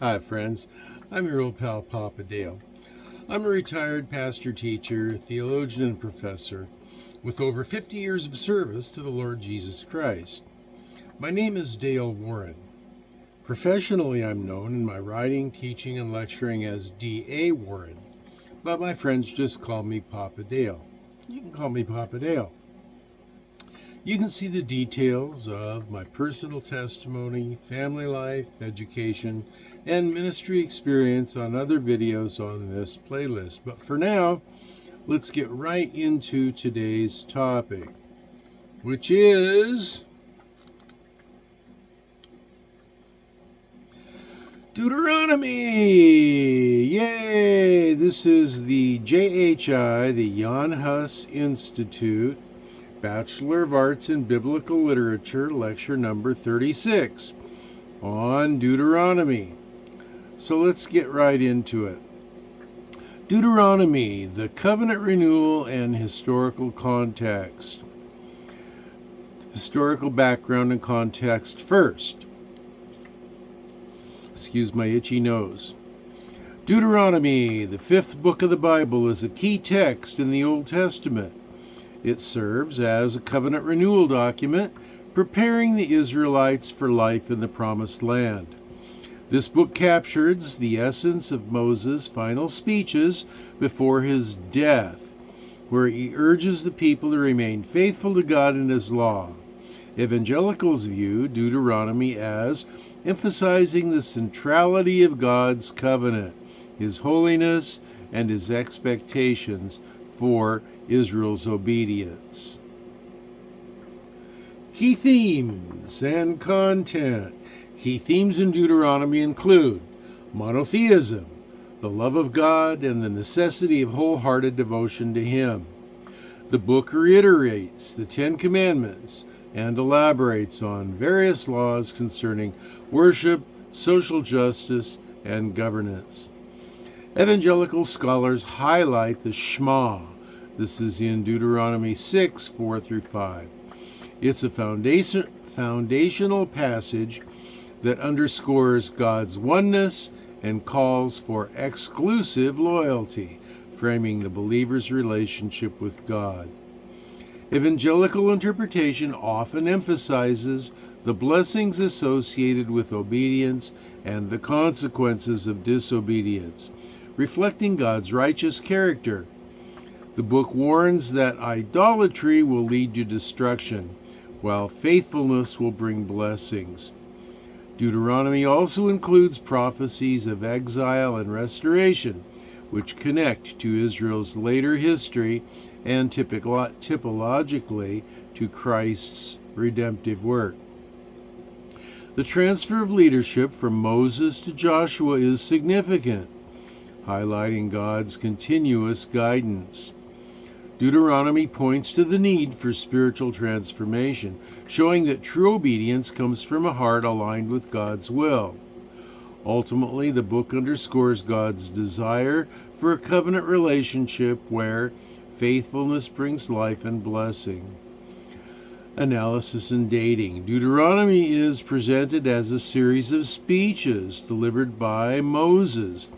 Hi, friends. I'm your old pal, Papa Dale. I'm a retired pastor, teacher, theologian, and professor with over 50 years of service to the Lord Jesus Christ. My name is Dale Warren. Professionally, I'm known in my writing, teaching, and lecturing as D.A. Warren, but my friends just call me Papa Dale. You can call me Papa Dale. You can see the details of my personal testimony, family life, education, and ministry experience on other videos on this playlist. But for now, let's get right into today's topic, which is Deuteronomy! Yay! This is the JHI, the Jan Hus Institute, Bachelor of Arts in Biblical Literature, lecture number 36 on Deuteronomy. So let's get right into it. Deuteronomy, the covenant renewal and historical context. Historical background and context first. Excuse my itchy nose. Deuteronomy, the fifth book of the Bible, is a key text in the Old Testament. It serves as a covenant renewal document, preparing the Israelites for life in the Promised Land. This book captures the essence of Moses' final speeches before his death, where he urges the people to remain faithful to God and His law. Evangelicals view Deuteronomy as emphasizing the centrality of God's covenant, His holiness, and His expectations for Israel's obedience. Key themes and content. Key themes in Deuteronomy include monotheism, the love of God, and the necessity of wholehearted devotion to Him. The book reiterates the Ten Commandments and elaborates on various laws concerning worship, social justice, and governance. Evangelical scholars highlight the Shema. This is in Deuteronomy 6, 4 through 5. It's a foundational passage that underscores God's oneness and calls for exclusive loyalty, framing the believer's relationship with God. Evangelical interpretation often emphasizes the blessings associated with obedience and the consequences of disobedience, reflecting God's righteous character. The book warns that idolatry will lead to destruction, while faithfulness will bring blessings. Deuteronomy also includes prophecies of exile and restoration, which connect to Israel's later history and typologically to Christ's redemptive work. The transfer of leadership from Moses to Joshua is significant, highlighting God's continuous guidance. Deuteronomy points to the need for spiritual transformation, showing that true obedience comes from a heart aligned with God's will. Ultimately, the book underscores God's desire for a covenant relationship where faithfulness brings life and blessing. Analysis and dating. Deuteronomy is presented as a series of speeches delivered by Moses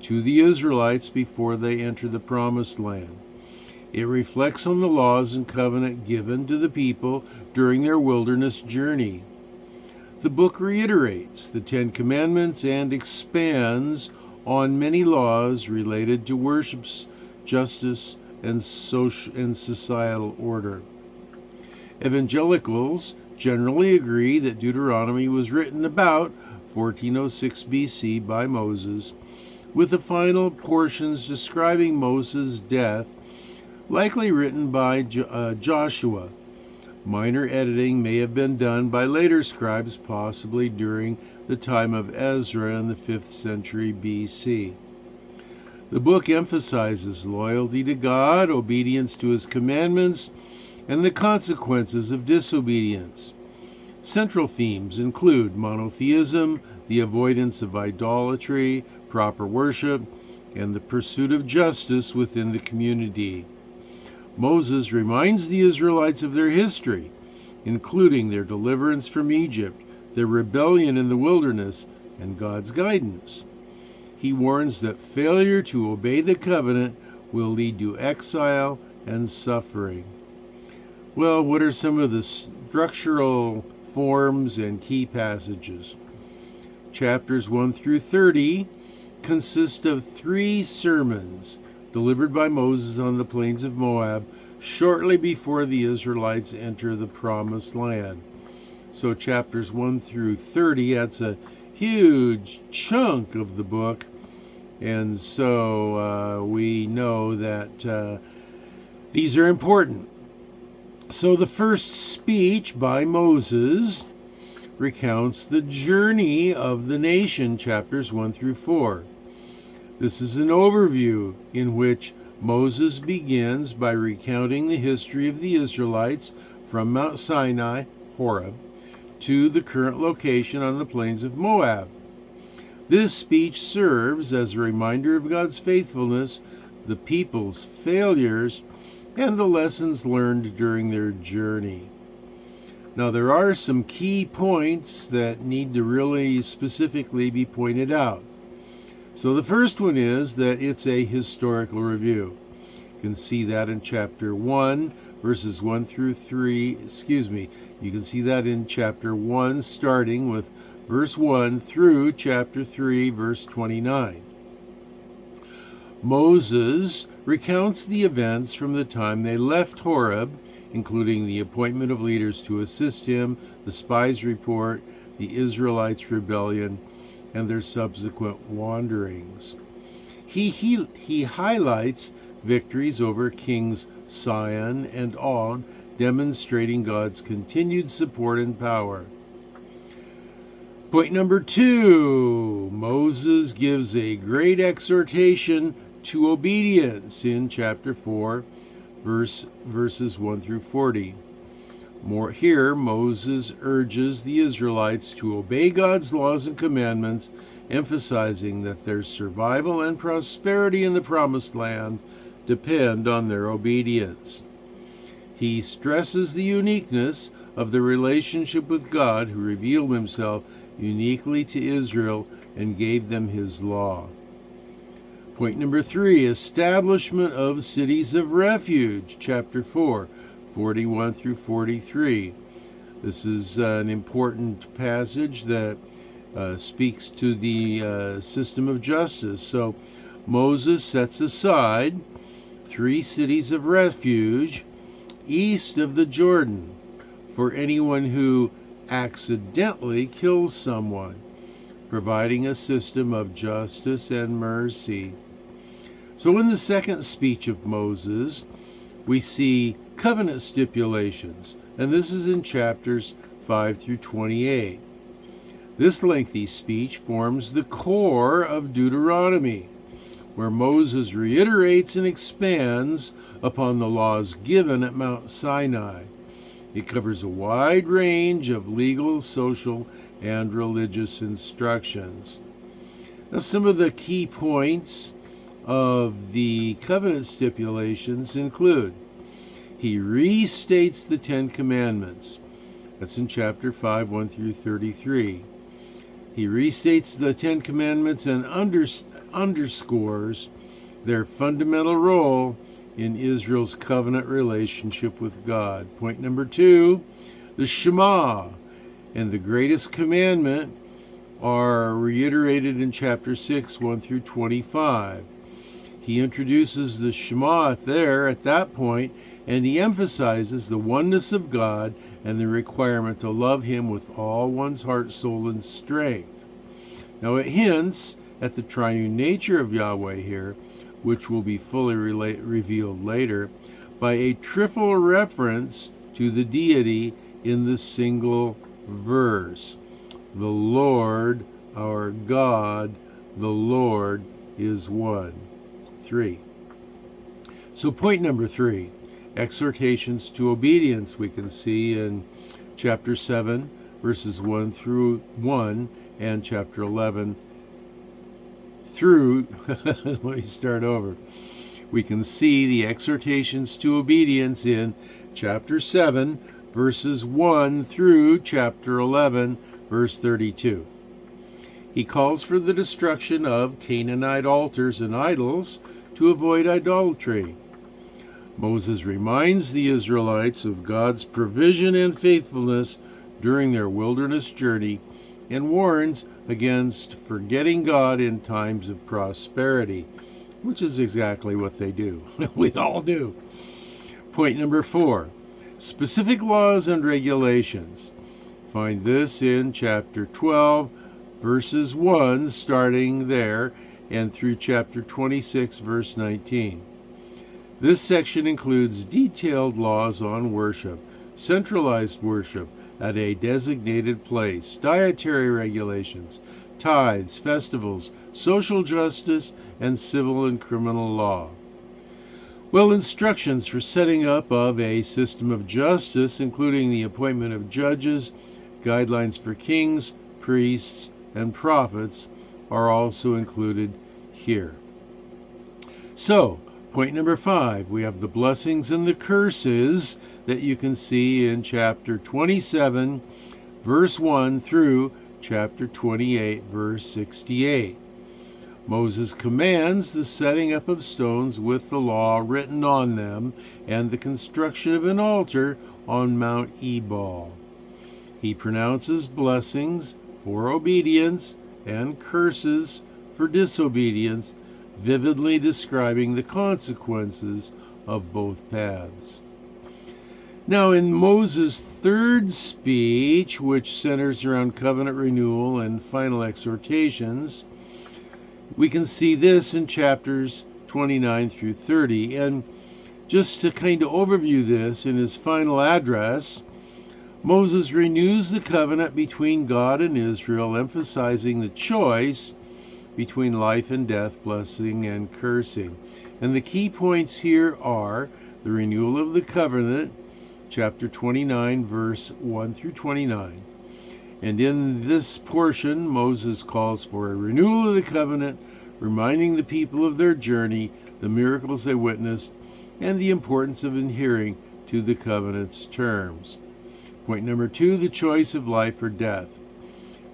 to the Israelites before they enter the Promised Land. It reflects on the laws and covenant given to the people during their wilderness journey. The book reiterates the Ten Commandments and expands on many laws related to worship, justice, and societal order. Evangelicals generally agree that Deuteronomy was written about 1406 BC by Moses, with the final portions describing Moses' death likely written by Joshua. Minor editing may have been done by later scribes, possibly during the time of Ezra in the 5th century BC. The book emphasizes loyalty to God, obedience to His commandments, and the consequences of disobedience. Central themes include monotheism, the avoidance of idolatry, proper worship, and the pursuit of justice within the community. Moses reminds the Israelites of their history, including their deliverance from Egypt, their rebellion in the wilderness, and God's guidance. He warns that failure to obey the covenant will lead to exile and suffering. Well, what are some of the structural forms and key passages? Chapters 1 through 30 consist of 3 sermons delivered by Moses on the plains of Moab shortly before the Israelites enter the Promised Land. So chapters 1 through 30, that's a huge chunk of the book, and so we know that these are important. So the first speech by Moses recounts the journey of the nation, chapters 1 through 4. This is an overview in which Moses begins by recounting the history of the Israelites from Mount Sinai, Horeb, to the current location on the plains of Moab. This speech serves as a reminder of God's faithfulness, the people's failures, and the lessons learned during their journey. Now, there are some key points that need to really specifically be pointed out. So the first one is that it's a historical review. You can see that in chapter 1, verses 1 through 3. You can see that in chapter 1, starting with verse 1 through chapter 3, verse 29. Moses recounts the events from the time they left Horeb, including the appointment of leaders to assist him, the spies' report, the Israelites' rebellion, and their subsequent wanderings. He highlights victories over kings Sihon and Og, demonstrating God's continued support and power. Point number 2, Moses gives a great exhortation to obedience in chapter 4, verses 1 through 40. Here, Moses urges the Israelites to obey God's laws and commandments, emphasizing that their survival and prosperity in the Promised Land depend on their obedience. He stresses the uniqueness of the relationship with God, who revealed himself uniquely to Israel and gave them his law. Point number 3, establishment of cities of refuge, chapter 4, 41 through 43. This is an important passage that speaks to the system of justice. So Moses sets aside 3 cities of refuge east of the Jordan for anyone who accidentally kills someone, providing a system of justice and mercy. So in the second speech of Moses, we see covenant stipulations, and this is in chapters 5 through 28. This lengthy speech forms the core of Deuteronomy, where Moses reiterates and expands upon the laws given at Mount Sinai. It covers a wide range of legal, social, and religious instructions. Now, some of the key points of the covenant stipulations include: he restates the 10 Commandments. That's in chapter 5, 1 through 33. He restates the 10 Commandments and underscores their fundamental role in Israel's covenant relationship with God. Point number 2, the Shema and the greatest commandment are reiterated in chapter 6, 1 through 25. He introduces the Shema there at that point, and he emphasizes the oneness of God and the requirement to love him with all one's heart, soul, and strength. Now it hints at the triune nature of Yahweh here, which will be fully revealed later, by a triple reference to the deity in the single verse. The Lord, our God, the Lord is one. 3. So point number 3, exhortations to obedience, we can see in chapter 7, verses 1 through 1, and chapter 11 through, let me start over. We can see the exhortations to obedience in chapter 7, verses 1 through chapter 11, verse 32. He calls for the destruction of Canaanite altars and idols to avoid idolatry. Moses reminds the Israelites of God's provision and faithfulness during their wilderness journey and warns against forgetting God in times of prosperity, which is exactly what they do. We all do. Point number 4, specific laws and regulations. Find this in chapter 12, verses 1, starting there, and through chapter 26, verse 19. This section includes detailed laws on worship, centralized worship at a designated place, dietary regulations, tithes, festivals, social justice, and civil and criminal law. Well, instructions for setting up of a system of justice, including the appointment of judges, guidelines for kings, priests, and prophets, are also included here. So, point number 5, we have the blessings and the curses that you can see in chapter 27, verse 1 through chapter 28, verse 68. Moses commands the setting up of stones with the law written on them and the construction of an altar on Mount Ebal. He pronounces blessings for obedience and curses for disobedience, vividly describing the consequences of both paths. Now, in Moses' third speech, which centers around covenant renewal and final exhortations, we can see this in chapters 29 through 30. And just to kind of overview this, in his final address, Moses renews the covenant between God and Israel, emphasizing the choice between life and death, blessing and cursing. And the key points here are the renewal of the covenant, chapter 29, verse 1 through 29. And in this portion, Moses calls for a renewal of the covenant, reminding the people of their journey, the miracles they witnessed, and the importance of adhering to the covenant's terms. Point number 2, the choice of life or death.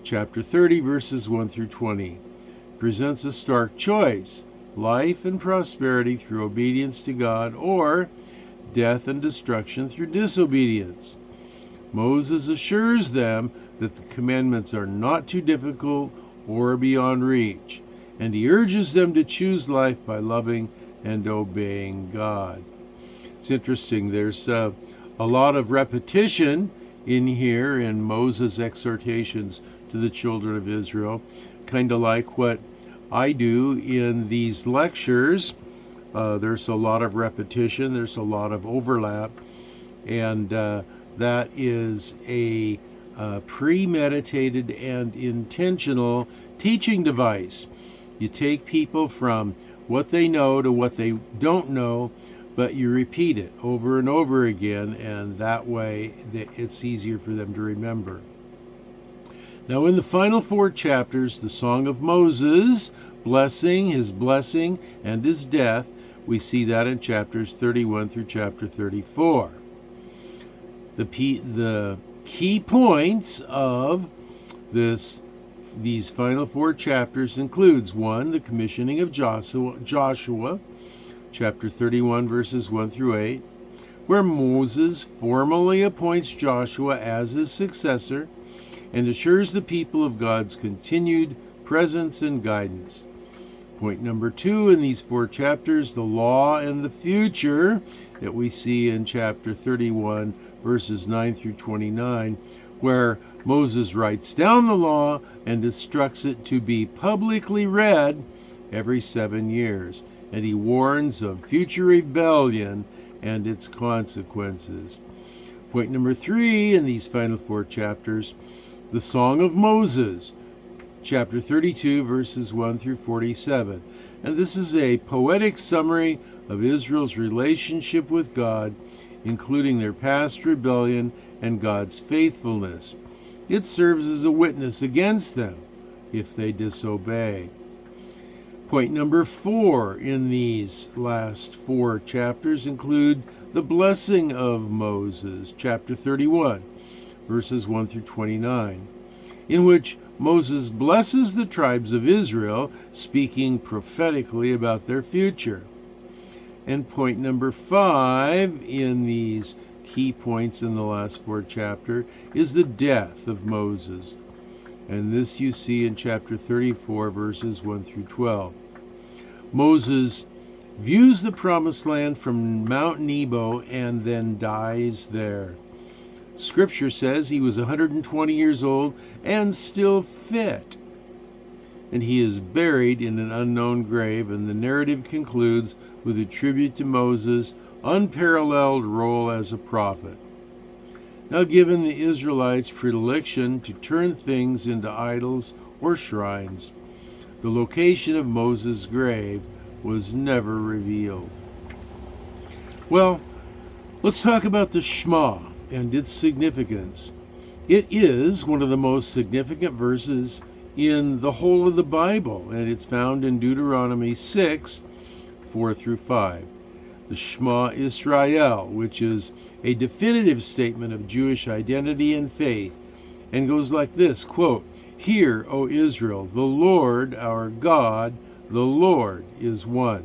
Chapter 30, verses 1 through 20, presents a stark choice: life and prosperity through obedience to God, or death and destruction through disobedience. Moses assures them that the commandments are not too difficult or beyond reach, and he urges them to choose life by loving and obeying God. It's interesting, there's a lot of repetition in here in Moses' exhortations to the children of Israel, kind of like what I do in these lectures. There's a lot of repetition, there's a lot of overlap, and that is a premeditated and intentional teaching device. You take people from what they know to what they don't know, but you repeat it over and over again, and that way it's easier for them to remember. Now, in the final 4 chapters, the Song of Moses, his blessing, and his death, we see that in chapters 31 through chapter 34. The key points of these final 4 chapters includes 1, the commissioning of Joshua, chapter 31, verses 1 through 8, where Moses formally appoints Joshua as his successor and assures the people of God's continued presence and guidance. Point number 2 in these 4 chapters, the law and the future, that we see in chapter 31, verses 9 through 29, where Moses writes down the law and instructs it to be publicly read every 7 years, and he warns of future rebellion and its consequences. Point number 3 in these final 4 chapters, the Song of Moses, chapter 32, verses 1 through 47. And this is a poetic summary of Israel's relationship with God, including their past rebellion and God's faithfulness. It serves as a witness against them if they disobey. Point number 4 in these last 4 chapters include the blessing of Moses, chapter 31, verses 1 through 29. in which Moses blesses the tribes of Israel, speaking prophetically about their future. And point number 5 in these key points in the last 4 chapters is the death of Moses. And this you see in chapter 34, verses 1 through 12. Moses views the promised land from Mount Nebo and then dies there. Scripture says he was 120 years old and still fit. And he is buried in an unknown grave, and the narrative concludes with a tribute to Moses' unparalleled role as a prophet. Now, given the Israelites' predilection to turn things into idols or shrines, the location of Moses' grave was never revealed. Well, let's talk about the Shema and its significance. It is one of the most significant verses in the whole of the Bible, and it's found in Deuteronomy 6, 4 through 5. The Shema Israel, which is a definitive statement of Jewish identity and faith, and goes like this, quote, "Hear, O Israel, the Lord our God, the Lord is one.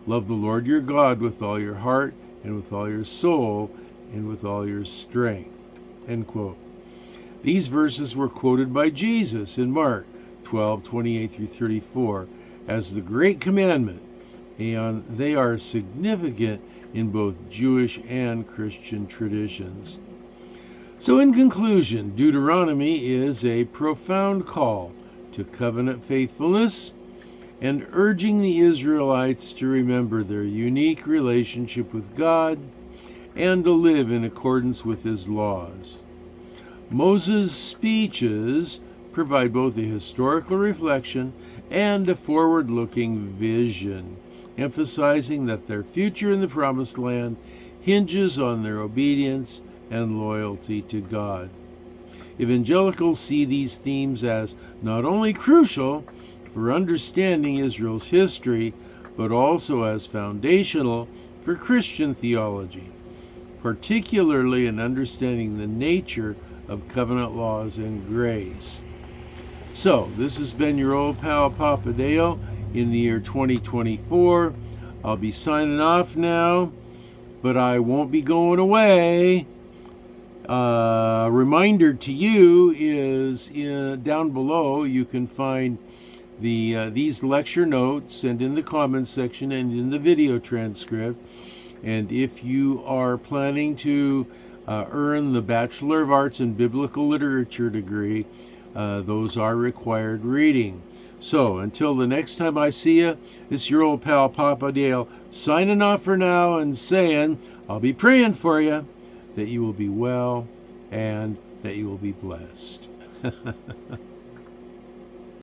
Love the Lord your God with all your heart and with all your soul and with all your strength." End quote. These verses were quoted by Jesus in Mark 12:28 through 34 as the Great Commandment, and they are significant in both Jewish and Christian traditions. So in conclusion, Deuteronomy is a profound call to covenant faithfulness and urging the Israelites to remember their unique relationship with God and to live in accordance with his laws. Moses' speeches provide both a historical reflection and a forward-looking vision, emphasizing that their future in the Promised Land hinges on their obedience and loyalty to God. Evangelicals see these themes as not only crucial for understanding Israel's history, but also as foundational for Christian theology, particularly in understanding the nature of covenant laws and grace. So, this has been your old pal Papa Dale in the year 2024. I'll be signing off now, but I won't be going away. Reminder to you is down below you can find these lecture notes, and in the comments section and in the video transcript. And if you are planning to earn the Bachelor of Arts in Biblical Literature degree, those are required reading. So until the next time I see you, this is your old pal Papa Dale signing off for now and saying I'll be praying for you that you will be well and that you will be blessed.